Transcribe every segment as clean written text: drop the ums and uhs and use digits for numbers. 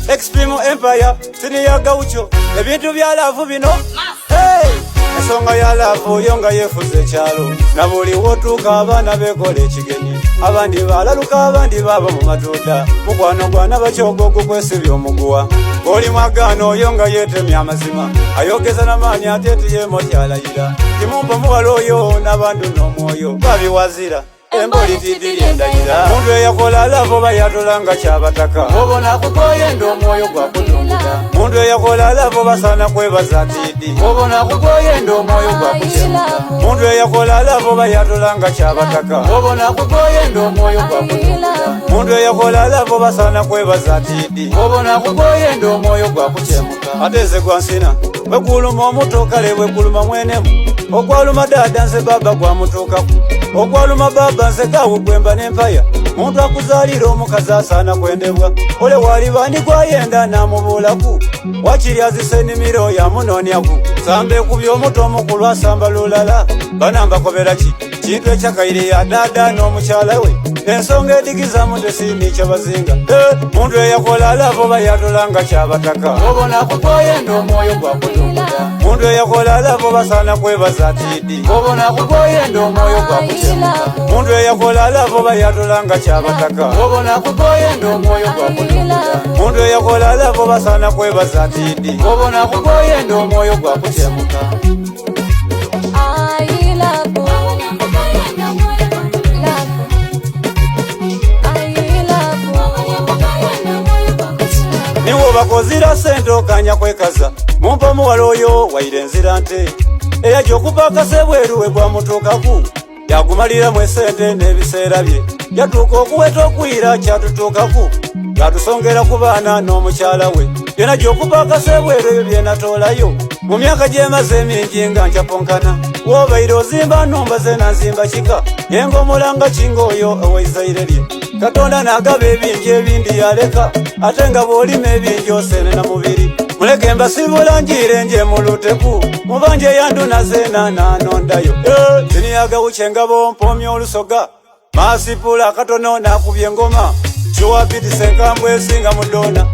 Extreme Empire, Senior Gaucho, ebintu bya laavu bino. Hey! Ensonga ya laavu yonga yefuze kyalo. Na buli wotuuka abaana bekola ekigenyi. Abandi balaluka abandi baba mu matunda. Mukwano gwana bakyogogo kwesibya omuguwa. Oli mwagano yonga yetemya amazima. Ayogeza n'amaanyi ate tiyemo kyalayira. Timumpa muwala oyo n'abantu n'omwoyo. Babiwazira. Emboli tidiri endayira. Muntu eyakola laavu bayatolanga kyabataka. Obona kukoye nd'omwoyo gwa kudunguda. Muntu eyakola laavu basana kwebaza tidi. Obona kukoye nd'omwoyo gwa kuchemuka. Muntu eyakola laavu bayatolanga kyabataka. Obona kukoye nd'omwoyo gwa kudunguda. Muntu eyakola laavu basana kwebaza tidi. Obona kukoye nd'omwoyo gwa kuchemuka. Ateze gwansina bwekuluma omuto kale bwekuluma mwenemu. Okwaluma dada nze baba gwa mutuukaku. Okwaluma baba nze gawo gwemba n'empaya. Muntu akuzaalira omukazi asaana kwendebwa. Ole wali bani gwayenda n'amubuulaku. Wakiri azise ennimiro yamunoonyaku. Samba ekubye omuto omukulu asamba lulala. Banamba kobera ki? Kintu ekyakayire ya dada n'omukyala we. Ensonga edigizamu tesini kyabazinga. Muntu eyakola laavu bayatolanga kyabataka. Obona kukoye nd'omwoyo gwa kudunguda. Muntu eyakola laavu basaana kwebaza tidi. Obona kukoye nd'omwoyo gwa kuchemuka. Muntu eyakola laavu bayatolanga kyabataka. Obona kukoye nd'omwoyo gwa kudunguda. Muntu eyakola laavu basaana kwebaza tidi. Obona kukoye nd'omwoyo gwa kuchemuka. Niwo bakozira sente okanya kwekaza. Mumpa muwala oyo wayire enzira nte. Eyajja okupaka sebweru we bwamutuukaku. Yagumaliramu esente n'ebiseera bye. Yatuuka okuweta okuyira kyatutuukaku. Yatusongera ku baana n'omukyala we. Yena gy'okupaka sebweru ebyo byenatoolayo. Mu myaka gy'emaze emingi nga nkyaponkana. Wobaire ozimba nnumba ze nanzimba kika. Yenga omulanga kinga oyo ow'eizaire lye. Katonda n'agaba ebingi ebindi yaleka. Ate nga bw'olima ebingi oseenena mubiri. Muleke mbasibula njire nje muluteku. Mubanje yanduna zeena nanondayo. Tiniyagawuche nga bompomya olusoga. Masipula katono nakubye engoma. Kiwapitise enkambwe esinga mudona.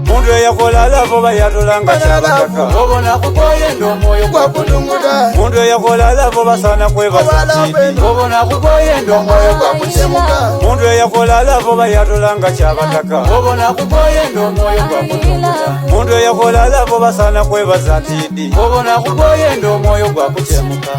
Muntu eyakola laavu bayatolanga kyabataka. Obona kukoye nd'omwoyo gwa kudunguda. Muntu eyakola laavu basaana kwebaza tidi. Obona kukoye nd'omwoyo gwa kuchemuka. Muntu eyakola laavu bayatolanga kyabataka. Obona kukoye nd'omwoyo gwa kudunguda. Muntu eyakola laavu basaana kwebaza tidi. Obona kukoye nd'omwoyo gwa kuchemuka.